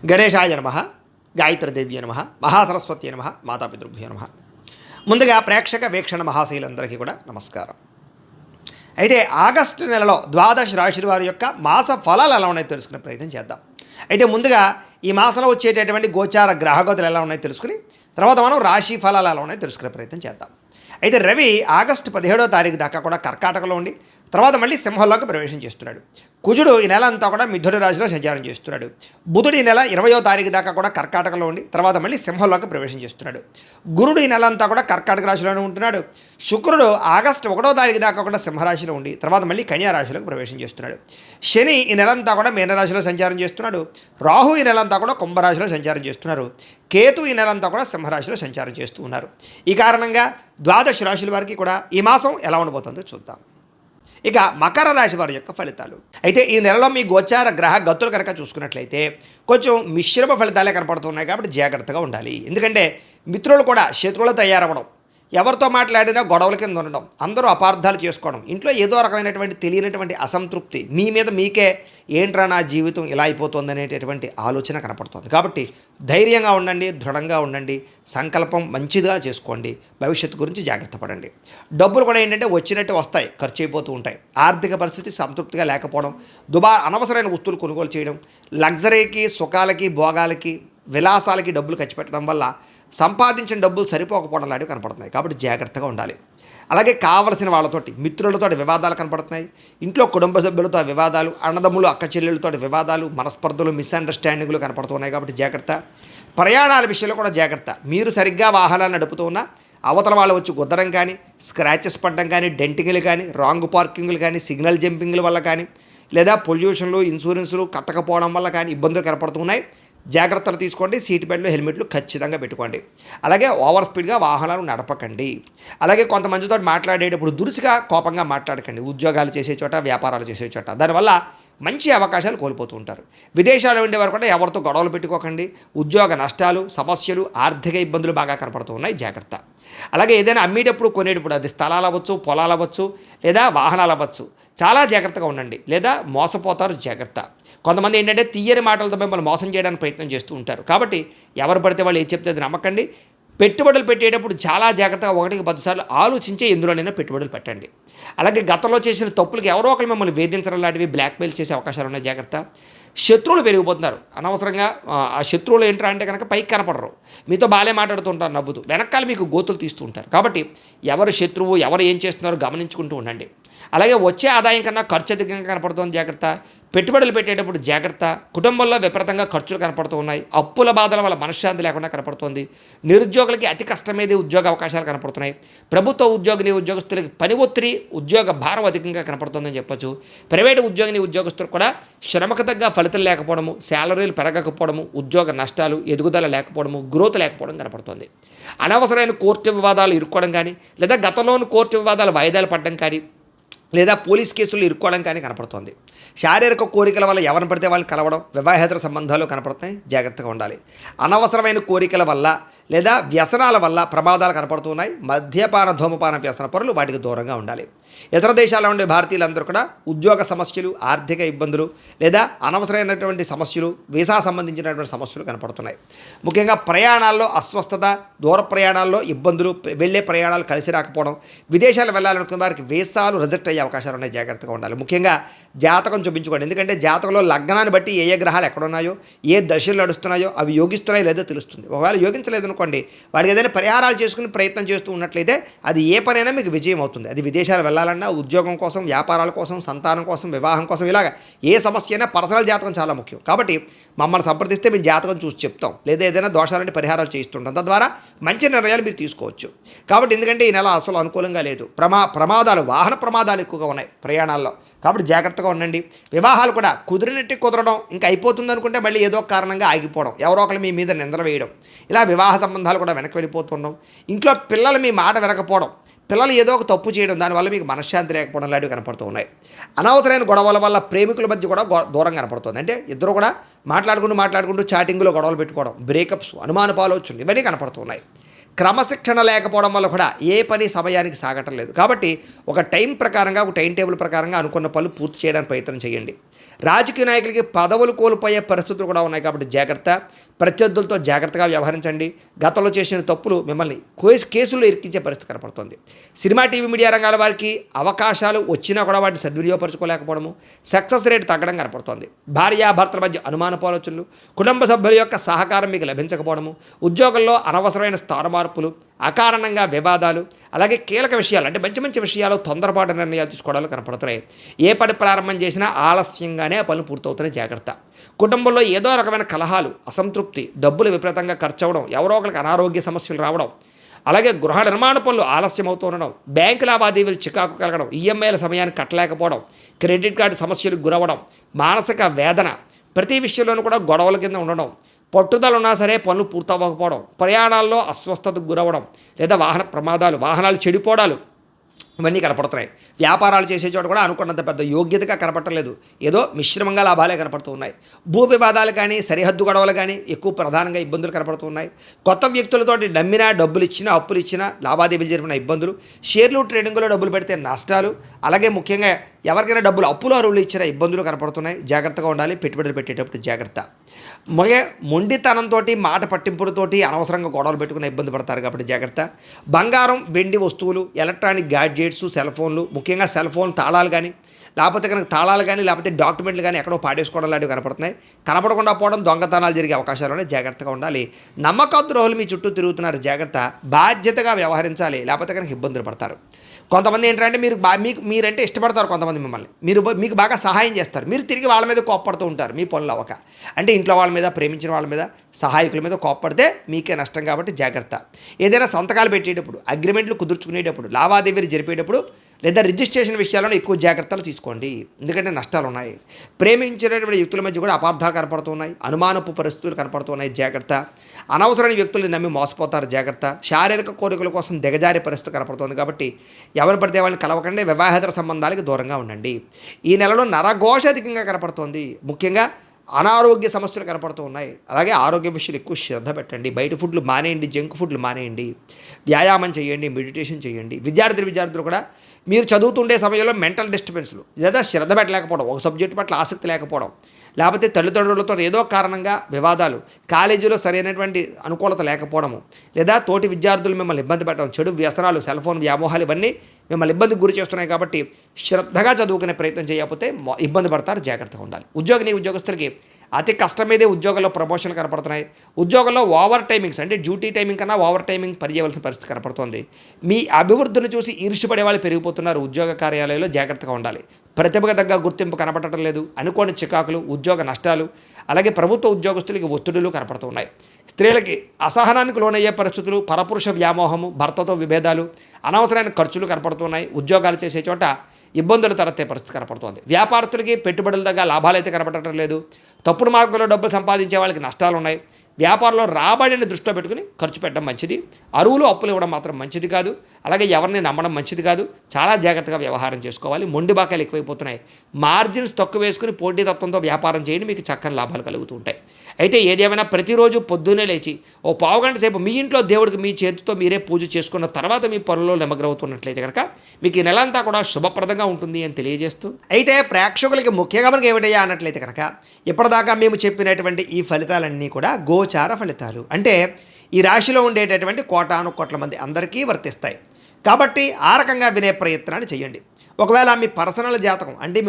గణేశాయ నమః, గాయత్రీదేవ్య నమః, మహాసరస్వతి నమః, మాతాపితృభ్యో నమః. ముందుగా ప్రేక్షక వీక్షణ మహాశైలందరికీ కూడా నమస్కారం. అయితే ఆగస్టు నెలలో ద్వాదశ రాశి వారి యొక్క మాస ఫలాలు ఎలా ఉన్నాయో తెలుసుకునే ప్రయత్నం చేద్దాం. అయితే ముందుగా ఈ మాసంలో వచ్చేటటువంటి గోచార గ్రహగతులు ఎలా ఉన్నాయో తెలుసుకుని తర్వాత మనం రాశి ఫలాలు ఎలా ఉన్నాయో తెలుసుకునే ప్రయత్నం చేద్దాం. అయితే రవి ఆగస్టు 17వ తారీఖు దాకా కూడా కర్కాటకలో ఉండి తర్వాత మళ్ళీ సింహంలోకి ప్రవేశం చేస్తున్నాడు. కుజుడు ఈ నెల అంతా కూడా మిథున రాశిలో సంచారం చేస్తున్నాడు. బుధుడు ఈ నెల 20వ తారీఖు దాకా కూడా కర్కాటకలో ఉండి తర్వాత మళ్ళీ సింహంలోకి ప్రవేశం చేస్తున్నాడు. గురుడు ఈ నెల అంతా కూడా కర్కాటక రాశిలోనే ఉంటున్నాడు. శుక్రుడు ఆగస్టు 1వ తారీఖు దాకా కూడా సింహరాశిలో ఉండి తర్వాత మళ్ళీ కన్యా రాశిలోకి ప్రవేశం చేస్తున్నాడు. శని ఈ నెలంతా కూడా మీనరాశిలో సంచారం చేస్తున్నాడు. రాహు ఈ నెలంతా కూడా కుంభరాశిలో సంచారం చేస్తున్నారు. కేతు ఈ నెలంతా కూడా సింహరాశిలో సంచారం చేస్తూ ఉన్నారు. ఈ కారణంగా ద్వాదశ రాశుల వారికి కూడా ఈ మాసం ఎలా ఉండబోతుందో చూద్దాం. ఇక మకర రాశి వారి యొక్క ఫలితాలు. అయితే ఈ నెలలో మీ గోచార గ్రహ గతులు కనుక చూసుకున్నట్లయితే కొంచెం మిశ్రమ ఫలితాలే కనపడుతున్నాయి కాబట్టి జాగ్రత్తగా ఉండాలి. ఎందుకంటే మిత్రులు కూడా శత్రువులు తయారవ్వడం, ఎవరితో మాట్లాడినా గొడవల కింద ఉండడం, అందరూ అపార్థాలు చేసుకోవడం, ఇంట్లో ఏదో రకమైనటువంటి తెలియనటువంటి అసంతృప్తి, మీ మీద మీకే ఏంట్రా నా జీవితం ఇలా అయిపోతుంది అనేటటువంటి ఆలోచన కనపడుతుంది. కాబట్టి ధైర్యంగా ఉండండి, దృఢంగా ఉండండి, సంకల్పం మంచిగా చేసుకోండి, భవిష్యత్తు గురించి జాగ్రత్త పడండి. డబ్బులు కూడా ఏంటంటే వచ్చినట్టు వస్తాయి, ఖర్చు అయిపోతూ ఉంటాయి. ఆర్థిక పరిస్థితి సంతృప్తిగా లేకపోవడం, అనవసరమైన వస్తువులు కొనుగోలు చేయడం, లగ్జరీకి, సుఖాలకి, భోగాలకి, విలాసాలకి డబ్బులు ఖర్చు పెట్టడం వల్ల సంపాదించిన డబ్బులు సరిపోకపోవడం లాంటివి కనపడుతున్నాయి. కాబట్టి జాగ్రత్తగా ఉండాలి. అలాగే కావలసిన వాళ్ళతోటి, మిత్రులతో వివాదాలు కనపడుతున్నాయి. ఇంట్లో కుటుంబ సభ్యులతో వివాదాలు, అన్నదమ్ములు అక్క చెల్లెళ్ళతో వివాదాలు, మనస్పర్ధలు, మిస్అండర్స్టాండింగ్లు కనపడుతున్నాయి. కాబట్టి జాగ్రత్త. ప్రయాణాల విషయంలో కూడా జాగ్రత్త. మీరు సరిగ్గా వాహనాలు నడుపుతూ ఉన్నా అవతల వాళ్ళు వచ్చి గుద్దడం కానీ, స్క్రాచెస్ పడడం కానీ, డెంటింగ్లు కానీ, రాంగ్ పార్కింగ్లు కానీ, సిగ్నల్ జంపింగ్ల వల్ల కానీ, లేదా పొల్యూషన్లు, ఇన్సూరెన్సులు కట్టకపోవడం వల్ల కానీ ఇబ్బందులు కనపడుతున్నాయి. జాగ్రత్తలు తీసుకోండి. సీట్ బెల్ట్లు, హెల్మెట్లు ఖచ్చితంగా పెట్టుకోండి. అలాగే ఓవర్ స్పీడ్గా వాహనాలు నడపకండి. అలాగే కొంతమందితో మాట్లాడేటప్పుడు దురుసుగా, కోపంగా మాట్లాడకండి. ఉద్యోగాలు చేసే చోట, వ్యాపారాలు చేసే చోట దానివల్ల మంచి అవకాశాలు కోల్పోతూ ఉంటారు. విదేశాల్లో ఉండేవారు కూడా ఎవరితో గొడవలు పెట్టుకోకండి. ఉద్యోగ నష్టాలు, సమస్యలు, ఆర్థిక ఇబ్బందులు బాగా కనపడుతూ ఉన్నాయి. జాగ్రత్త. అలాగే ఏదైనా అమ్మేటప్పుడు, కొనేటప్పుడు, అది స్థలాలు అవ్వచ్చు, పొలాలు అవ్వచ్చు, లేదా వాహనాలు అవ్వచ్చు, చాలా జాగ్రత్తగా ఉండండి, లేదా మోసపోతారు. జాగ్రత్త. కొంతమంది ఏంటంటే తీయని మాటలతో మిమ్మల్ని మోసం చేయడానికి ప్రయత్నం చేస్తూ ఉంటారు. కాబట్టి ఎవరు పడితే వాళ్ళు ఏం చెప్తే అది నమ్మకండి. పెట్టుబడులు పెట్టేటప్పుడు చాలా జాగ్రత్తగా 1-10 సార్లు ఆలోచించే ఎందులోనైనా పెట్టుబడులు పెట్టండి. అలాగే గతంలో చేసిన తప్పులకి ఎవరో ఒకరు మిమ్మల్ని వేధించడం లాంటివి, బ్లాక్మెయిల్ చేసే అవకాశాలు ఉన్నాయి. జాగ్రత్త. శత్రువులు పెరిగిపోతున్నారు అనవసరంగా. ఆ శత్రువులు ఏంటంటే అంటే కనుక పైకి కనపడరు, మీతో బాగానే మాట్లాడుతుంటారు, నవ్వుతూ, వెనకాల మీకు గోతులు తీస్తూ ఉంటారు. కాబట్టి ఎవరు శత్రువు, ఎవరు ఏం చేస్తున్నారో గమనించుకుంటూ ఉండండి. అలాగే వచ్చే ఆదాయం కన్నా ఖర్చు అధికంగా కనపడుతుంది. జాగ్రత్త. పెట్టుబడులు పెట్టేటప్పుడు జాగ్రత్త. కుటుంబంలో విపరీతంగా ఖర్చులు కనపడుతూ ఉన్నాయి. అప్పుల బాధల వల్ల మనశ్శాంతి లేకుండా కనపడుతుంది. నిరుద్యోగులకి అతి కష్టమేది ఉద్యోగ అవకాశాలు కనపడుతున్నాయి. ప్రభుత్వ ఉద్యోగస్తులకి పని ఒత్తిడి, ఉద్యోగ భారం అధికంగా కనపడుతుందని చెప్పొచ్చు. ప్రైవేటు ఉద్యోగస్తులకు కూడా శ్రమకు తగ్గ ఫలితం లేకపోవడము, శాలరీలు పెరగకపోవడము, ఉద్యోగ నష్టాలు, ఎదుగుదల లేకపోవడము, గ్రోత్ లేకపోవడం కనపడుతుంది. అనవసరమైన కోర్టు వివాదాలు ఇరుక్కోవడం కానీ, లేదా గతంలోని కోర్టు వివాదాలు వాయిదాలు పడడం కానీ, లేదా పోలీస్ కేసులు ఇరుక్కోవడం కానీ కనపడుతోంది. శారీరక కోరికల వల్ల ఎవరిని పడితే వాళ్ళని కలవడం, వివాహేతర సంబంధాలు కనపడుతున్నాయి. జాగ్రత్తగా ఉండాలి. అనవసరమైన కోరికల వల్ల లేదా వ్యసనాల వల్ల ప్రమాదాలు కనపడుతున్నాయి. మద్యపాన, ధూమపాన వ్యసన పరులు వాటికి దూరంగా ఉండాలి. ఇతర దేశాల్లో ఉండే భారతీయులందరూ కూడా ఉద్యోగ సమస్యలు, ఆర్థిక ఇబ్బందులు, లేదా అనవసరమైనటువంటి సమస్యలు, వీసా సంబంధించినటువంటి సమస్యలు కనపడుతున్నాయి. ముఖ్యంగా ప్రయాణాల్లో అస్వస్థత, దూర ప్రయాణాల్లో ఇబ్బందులు, వెళ్ళే ప్రయాణాలు కలిసి రాకపోవడం, విదేశాలు వెళ్ళాలనుకున్న వారికి వీసాలు రిజెక్ట్ అయ్యే అవకాశాలు ఉన్నాయి. జాగ్రత్తగా ఉండాలి. ముఖ్యంగా జాతకం చూపించుకోండి. ఎందుకంటే జాతకంలో లగ్నాన్ని బట్టి ఏ గ్రహాలు ఎక్కడున్నాయో, ఏ దశలు నడుస్తున్నాయో అవి యోగిస్తున్నాయో లేదో తెలుస్తుంది. ఒకవేళ యోగించలేదు అనుకోండి, వాడికి ఏదైనా పరిహారాలు చేసుకుని ప్రయత్నం చేస్తూ ఉన్నట్లయితే అది ఏ పనైనా మీకు విజయం అవుతుంది. అది విదేశాలు వెళ్ళాలన్నా, ఉద్యోగం కోసం, వ్యాపారాల కోసం, సంతానం కోసం, వివాహం కోసం, ఇలాగ ఏ సమస్య అయినా పర్సనల్ జాతకం చాలా ముఖ్యం. కాబట్టి మమ్మల్ని సంప్రదిస్తే మేము జాతకం చూసి చెప్తాం, లేదా ఏదైనా దోషాలంటే పరిహారాలు చేస్తుంటాం. తద్వారా మంచి నిర్ణయాలు మీరు తీసుకోవచ్చు. కాబట్టి ఎందుకంటే ఈ నెల అసలు అనుకూలంగా లేదు. ప్రమాదాలు, వాహన ప్రమాదాలు ఎక్కువగా ఉన్నాయి ప్రయాణాల్లో. కాబట్టి జాగ్రత్తగా ఉండండి. వివాహాలు కూడా కుదిరినట్టు కుదరడం, ఇంకా అయిపోతుంది అనుకుంటే మళ్ళీ ఏదో కారణంగా ఆగిపోవడం, ఎవరో ఒకరు మీ మీద నిందలు వేయడం, ఇలా వివాహ సంబంధాలు కూడా వెనక్కి వెళ్ళిపోతుండడం, ఇంట్లో పిల్లలు మీ మాట వినకపోవడం, పిల్లలు ఏదో ఒక తప్పు చేయడం, దానివల్ల మీకు మనశ్శాంతి లేకపోవడం లాంటివి కనపడుతూ ఉన్నాయి. అనవసరమైన గొడవల వల్ల ప్రేమికుల మధ్య కూడా దూరం కనపడుతుంది. అంటే ఇద్దరు కూడా మాట్లాడుకుంటూ చాటింగ్లో గొడవలు పెట్టుకోవడం, బ్రేకప్స్, అనుమానపాలు వచ్చుంది, ఇవన్నీ కనపడుతున్నాయి. క్రమశిక్షణ లేకపోవడం వల్ల కూడా ఏ పని సమయానికి సాగటం లేదు. కాబట్టి ఒక టైం ప్రకారంగా, ఒక టైం టేబుల్ ప్రకారంగా అనుకున్న పనులు పూర్తి చేయడానికి ప్రయత్నం చేయండి. రాజకీయ నాయకులకి పదవులు కోల్పోయే పరిస్థితులు కూడా ఉన్నాయి కాబట్టి జాగ్రత్త. ప్రత్యర్థులతో జాగ్రత్తగా వ్యవహరించండి. గతంలో చేసిన తప్పులు మిమ్మల్ని కేసుల్లో ఇరికించే పరిస్థితి కనపడుతుంది. సినిమా, టీవీ, మీడియా రంగాల వారికి అవకాశాలు వచ్చినా కూడా వాటిని సద్వినియోగపరచుకోలేకపోవడము, సక్సెస్ రేట్ తగ్గడం కనపడుతుంది. భార్యాభర్తల మధ్య అనుమానపు ఆలోచనలు, కుటుంబ సభ్యుల యొక్క సహకారం మీకు లభించకపోవడము, ఉద్యోగంలో అనవసరమైన స్థాన మార్పులు, అకారణంగా వివాదాలు, అలాగే కీలక విషయాలు అంటే మంచి మంచి విషయాలు తొందరపాటు నిర్ణయాలు తీసుకోవడాలు కనపడుతున్నాయి. ఏ పని ప్రారంభం చేసినా ఆలస్యంగానే ఆ పనులు పూర్తవుతున్నాయి. జాగ్రత్త. కుటుంబంలో ఏదో రకమైన కలహాలు, అసంతృప్తి, డబ్బులు విపరీతంగా ఖర్చు అవ్వడం, ఎవరో ఒకరికి అనారోగ్య సమస్యలు రావడం, అలాగే గృహ నిర్మాణ పనులు ఆలస్యం అవుతూ ఉండడం, బ్యాంకు లావాదేవీలు చికాకు కలగడం, ఈఎంఐల సమయాన్ని కట్టలేకపోవడం, క్రెడిట్ కార్డు సమస్యలకు గురవడం, మానసిక వేదన, ప్రతి విషయంలోనూ కూడా గొడవల కింద ఉండడం, పట్టుదల ఉన్నా సరే పనులు పూర్తవ్వకపోవడం, ప్రయాణాల్లో అస్వస్థతకు గురవడం, లేదా వాహన ప్రమాదాలు, వాహనాలు చెడిపోవడాలు, ఇవన్నీ కనపడుతున్నాయి. వ్యాపారాలు చేసే చోట కూడా అనుకున్నంత పెద్ద యోగ్యతగా కనపడలేదు. ఏదో మిశ్రమంగా లాభాలే కనపడుతూ ఉన్నాయి. భూ వివాదాలు కానీ, సరిహద్దు గొడవలు కానీ ఎక్కువ ప్రధానంగా ఇబ్బందులు కనపడుతూ ఉన్నాయి. కొత్త వ్యక్తులతోటి నమ్మినా, డబ్బులు ఇచ్చినా, అప్పులు ఇచ్చినా, లావాదేవీలు జరిపిన ఇబ్బందులు, షేర్లు ట్రేడింగ్లో డబ్బులు పెడితే నష్టాలు, అలాగే ముఖ్యంగా ఎవరికైనా డబ్బులు అప్పులు అరువులు ఇచ్చిన ఇబ్బందులు కనపడుతున్నాయి. జాగ్రత్తగా ఉండాలి. పెట్టుబడులు పెట్టేటప్పుడు జాగ్రత్త. మొండితనంతో, మాట పట్టింపులతోటి అనవసరంగా గొడవలు పెట్టుకుని ఇబ్బంది పడతారు కాబట్టి జాగ్రత్త. బంగారం, వెండి వస్తువులు, ఎలక్ట్రానిక్ గ్యాడ్జెట్స్, సెల్ ఫోన్లు, ముఖ్యంగా సెల్ ఫోన్ తాళాలు కానీ, లేకపోతే కనుక తాళాలు కానీ, లేకపోతే డాక్యుమెంట్లు కానీ ఎక్కడో పాడేసుకోవడం లాంటివి కనపడుతున్నాయి. కనపడకుండా పోవడం, దొంగతనాలు జరిగే అవకాశాలు జాగ్రత్తగా ఉండాలి. నమ్మకద్రోహులు మీ చుట్టూ తిరుగుతున్నారు. జాగ్రత్త. బాధ్యతగా వ్యవహరించాలి, లేకపోతే కనుక ఇబ్బందులు పడతారు. కొంతమంది ఏంటంటే మీరంటే ఇష్టపడతారు. కొంతమంది మిమ్మల్ని మీకు బాగా సహాయం చేస్తారు. మీరు తిరిగి వాళ్ళ మీద కోప్పడుతూ ఉంటారు. మీ పనులు అవ్వక అంటే ఇంట్లో వాళ్ళ మీద, ప్రేమించిన వాళ్ళ మీద, సహాయకుల మీద కోప్పడితే మీకే నష్టం కాబట్టి జాగ్రత్త. ఏదైనా సంతకాలు పెట్టేటప్పుడు, అగ్రిమెంట్లు కుదుర్చుకునేటప్పుడు, లావాదేవీలు జరిపేటప్పుడు, లేదా రిజిస్ట్రేషన్ విషయాలను ఎక్కువ జాగ్రత్తలు తీసుకోండి. ఎందుకంటే నష్టాలు ఉన్నాయి. ప్రేమించినటువంటి వ్యక్తుల మధ్య కూడా అపార్థాలు కనపడుతున్నాయి. అనుమానపు పరిస్థితులు కనపడుతున్నాయి. జాగ్రత్త. అనవసరమైన వ్యక్తుల్ని నమ్మి మోసపోతారు. జాగ్రత్త. శారీరక కోరికల కోసం దిగజారే పరిస్థితి కనపడుతుంది కాబట్టి ఎవరు పడితే వాళ్ళని కలవకండి. వివాహేతర సంబంధాలకు దూరంగా ఉండండి. ఈ నెలలో నరఘోష అధికంగా కనపడుతోంది. ముఖ్యంగా అనారోగ్య సమస్యలు కనపడుతూ ఉన్నాయి. అలాగే ఆరోగ్య విషయాలు ఎక్కువ శ్రద్ధ పెట్టండి. బయట ఫుడ్లు మానేయండి, జంక్ ఫుడ్లు మానేయండి, వ్యాయామం చేయండి, మెడిటేషన్ చేయండి. విద్యార్థులు కూడా మీరు చదువుతుండే సమయంలో మెంటల్ డిస్టర్బెన్స్లు, లేదా శ్రద్ధ పెట్టలేకపోవడం, ఒక సబ్జెక్టు పట్ల ఆసక్తి లేకపోవడం, లేకపోతే తల్లిదండ్రులతో ఏదో కారణంగా వివాదాలు, కాలేజీలో సరైనటువంటి అనుకూలత లేకపోవడము, లేదా తోటి విద్యార్థులు మిమ్మల్ని ఇబ్బంది పెట్టడం, చెడు వ్యసనాలు, సెల్ ఫోన్ వ్యామోహాలు ఇవన్నీ మిమ్మల్ని ఇబ్బందికి గురి చేస్తున్నాయి కాబట్టి శ్రద్ధగా చదువుకునే ప్రయత్నం చేయకపోతే ఇబ్బంది పడతారు. జాగ్రత్తగా ఉండాలి. ఉద్యోగస్తులకి అతి కష్టమేదే ఉద్యోగంలో ప్రమోషన్లు కనపడుతున్నాయి. ఉద్యోగంలో ఓవర్ టైమింగ్స్ అంటే డ్యూటీ టైమింగ్ కన్నా ఓవర్ టైమింగ్ పనిచేయవలసిన పరిస్థితి కనపడుతుంది. మీ అభివృద్ధిని చూసి ఈర్ష్యపడే వాళ్ళు పెరిగిపోతున్నారు. ఉద్యోగ కార్యాలయంలో జాగ్రత్తగా ఉండాలి. ప్రతిభకు తగ్గ గుర్తింపు కనపడటం లేదు. అనుకోని చికాకులు, ఉద్యోగ నష్టాలు, అలాగే ప్రభుత్వ ఉద్యోగస్తులకి ఒత్తిడులు కనపడుతున్నాయి. స్త్రీలకి అసహనానికి లోనయ్యే పరిస్థితులు, పరపురుష వ్యామోహము, భర్తతో విభేదాలు, అనవసరమైన ఖర్చులు కనపడుతున్నాయి. ఉద్యోగాలు చేసే చోట ఇబ్బందులు తలెత్తే పరిస్థితి కనపడుతోంది. వ్యాపారస్తులకి పెట్టుబడుల దగ్గర లాభాలు అయితే కనపడటం లేదు. తప్పుడు మార్గంలో డబ్బులు సంపాదించే వాళ్ళకి నష్టాలు ఉన్నాయి. వ్యాపారంలో రాబడిని దృష్టిలో పెట్టుకుని ఖర్చు పెట్టడం మంచిది. అరువులు, అప్పులు ఇవ్వడం మాత్రం మంచిది కాదు. అలాగే ఎవరిని నమ్మడం మంచిది కాదు. చాలా జాగ్రత్తగా వ్యవహారం చేసుకోవాలి. మొండి బాకాలు ఎక్కువైపోతున్నాయి. మార్జిన్స్ తక్కువ వేసుకుని పోటీతత్వంతో వ్యాపారం చేయండి. మీకు చక్కని లాభాలు కలుగుతూ ఉంటాయి. అయితే ఏదేమైనా ప్రతిరోజు పొద్దున్నే లేచి ఓ పావుగంట సేపు మీ ఇంట్లో దేవుడికి మీ చేతితో మీరే పూజ చేసుకున్న తర్వాత మీ పనుల్లో నిమగ్నమవుతున్నట్లయితే కనుక మీకు ఈ నెల అంతా కూడా శుభప్రదంగా ఉంటుంది అని తెలియజేస్తూ, అయితే ప్రేక్షకులకి ముఖ్యంగా మనకి ఏమిటయ్యా అన్నట్లయితే కనుక ఇప్పటిదాకా మేము చెప్పినటువంటి ఈ ఫలితాలన్నీ కూడా గోచార ఫలితాలు. అంటే ఈ రాశిలో ఉండేటటువంటి కోటాను కోట్ల మంది అందరికీ వర్తిస్తాయి. కాబట్టి ఆ రకంగా వినే ప్రయత్నాన్ని చేయండి. ఒకవేళ మీ పర్సనల్ జాతకం అంటే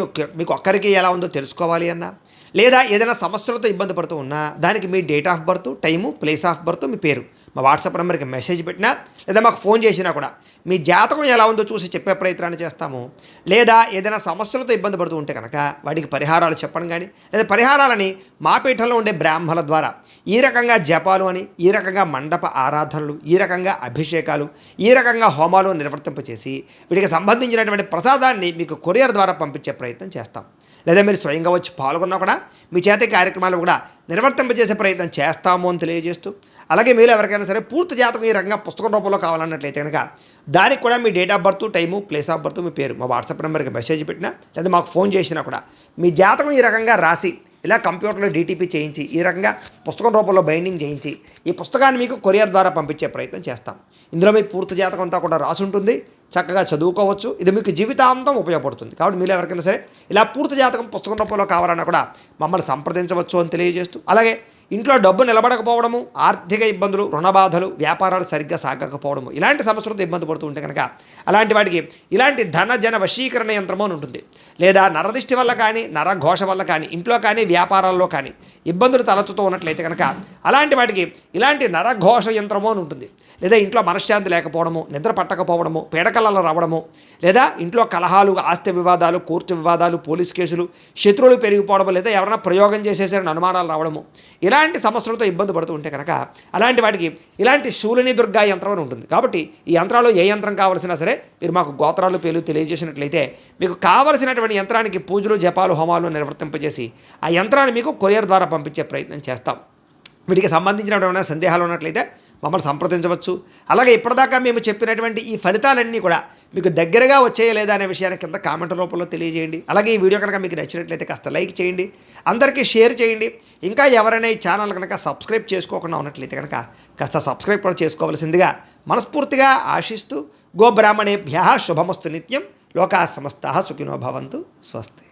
మీకు ఒక్కరికి ఎలా ఉందో తెలుసుకోవాలి అన్నా, లేదా ఏదైనా సమస్యలతో ఇబ్బంది పడుతూ ఉన్నా దానికి మీ date of birth, time, place of birth, మీ పేరు మా వాట్సాప్ నెంబర్కి మెసేజ్ పెట్టినా, లేదా మాకు ఫోన్ చేసినా కూడా మీ జాతకం ఎలా ఉందో చూసి చెప్పే ప్రయత్నాన్ని చేస్తాము. లేదా ఏదైనా సమస్యలతో ఇబ్బంది పడుతూ ఉంటే కనుక వాటికి పరిహారాలు చెప్పడం కానీ, లేదా పరిహారాలని మా పీఠంలో ఉండే బ్రాహ్మణుల ద్వారా ఈ రకంగా జపాలు అని, ఈ రకంగా మండప ఆరాధనలు, ఈ రకంగా అభిషేకాలు, ఈ రకంగా హోమాలు నిర్వర్తింపచేసి వీటికి సంబంధించినటువంటి ప్రసాదాన్ని మీకు కొరియర్ ద్వారా పంపించే ప్రయత్నం చేస్తాం. లేదా మీరు స్వయంగా వచ్చి పాల్గొన్నా కూడా మీ చేత కార్యక్రమాలు కూడా నిర్వర్తింపజేసే ప్రయత్నం చేస్తాము అని తెలియజేస్తూ, అలాగే మీరు ఎవరికైనా సరే పూర్తి జాతకం ఈ రకంగా పుస్తకం రూపంలో కావాలన్నట్లయితే కనుక దానికి కూడా మీ date of birth, time, place of birth, మీ పేరు మా వాట్సాప్ నెంబర్కి మెసేజ్ పెట్టినా, లేదా మాకు ఫోన్ చేసినా కూడా మీ జాతకం ఈ రకంగా రాసి ఇలా కంప్యూటర్లో డీటీపీ చేయించి ఈ రకంగా పుస్తకం రూపంలో బైండింగ్ చేయించి ఈ పుస్తకాన్ని మీకు కొరియర్ ద్వారా పంపించే ప్రయత్నం చేస్తాం. ఇందులో మీ పూర్తి జాతకం అంతా కూడా రాసి ఉంటుంది. చక్కగా చదువుకోవచ్చు. ఇది మీకు జీవితాంతం ఉపయోగపడుతుంది. కాబట్టి మీరు ఎవరికైనా సరే ఇలా పూర్తి జాతకం పుస్తకం రూపంలో కావాలన్నా కూడా మమ్మల్ని సంప్రదించవచ్చు అని తెలియజేస్తూ, అలాగే ఇంట్లో డబ్బు నిలబడకపోవడము, ఆర్థిక ఇబ్బందులు, రుణ బాధలు, వ్యాపారాలు సరిగ్గా సాగకపోవడము, ఇలాంటి సమస్యలతో ఇబ్బంది పడుతూ ఉంటే కనుక అలాంటి వాటికి ఇలాంటి ధన జన వశీకరణ యంత్రము అని ఉంటుంది. లేదా నరదిష్టి వల్ల కానీ, నరఘోష వల్ల కానీ, ఇంట్లో కానీ, వ్యాపారాల్లో కానీ ఇబ్బందులు తలెత్తుతూ ఉన్నట్లయితే కనుక అలాంటి వాటికి ఇలాంటి నరఘోష యంత్రము అని ఉంటుంది. లేదా ఇంట్లో మనశ్శాంతి లేకపోవడము, నిద్ర పట్టకపోవడము, పీడకలలు రావడము, లేదా ఇంట్లో కలహాలు, ఆస్తి వివాదాలు, కోర్టు వివాదాలు, పోలీస్ కేసులు, శత్రువులు పెరిగిపోవడము, లేదా ఎవరైనా ప్రయోగం చేసేసారని అనుమానాలు రావడము, ఇలాంటి సమస్యలతో ఇబ్బంది పడుతూ ఉంటే కనుక అలాంటి వాటికి ఇలాంటి శూలిని దుర్గా యంత్రం అని ఉంటుంది. కాబట్టి ఈ యంత్రాలు ఏ యంత్రం కావాల్సినా సరే మీరు మాకు గోత్రాలు పేర్లు తెలియజేసినట్లయితే మీకు కావలసినటువంటి యంత్రానికి పూజలు, జపాలు, హోమాలు నిర్వర్తింపజేసి ఆ యంత్రాన్ని మీకు కొరియర్ ద్వారా పంపించే ప్రయత్నం చేస్తాం. వీటికి సంబంధించినటువంటి సందేహాలు ఉన్నట్లయితే మమ్మల్ని సంప్రదించవచ్చు. అలాగే ఇప్పటిదాకా మేము చెప్పినటువంటి ఈ ఫలితాలన్నీ కూడా మీకు దగ్గరగా వచ్చేయా లేదా అనే విషయాన్ని కింద కామెంట్ రూపంలో తెలియజేయండి. అలాగే ఈ వీడియో కనుక మీకు నచ్చినట్లయితే కాస్త లైక్ చేయండి, అందరికీ షేర్ చేయండి. ఇంకా ఎవరైనా ఈ ఛానల్ కనుక సబ్స్క్రైబ్ చేసుకోకుండా ఉన్నట్లయితే కనుక కాస్త సబ్స్క్రైబ్ కూడా చేసుకోవాల్సిందిగా మనస్ఫూర్తిగా ఆశిస్తూ, గోబ్రాహ్మణేభ్యః శుభమస్తు నిత్యం, లోకాః సమస్తాః సుఖినో భవంతు. స్వస్తి.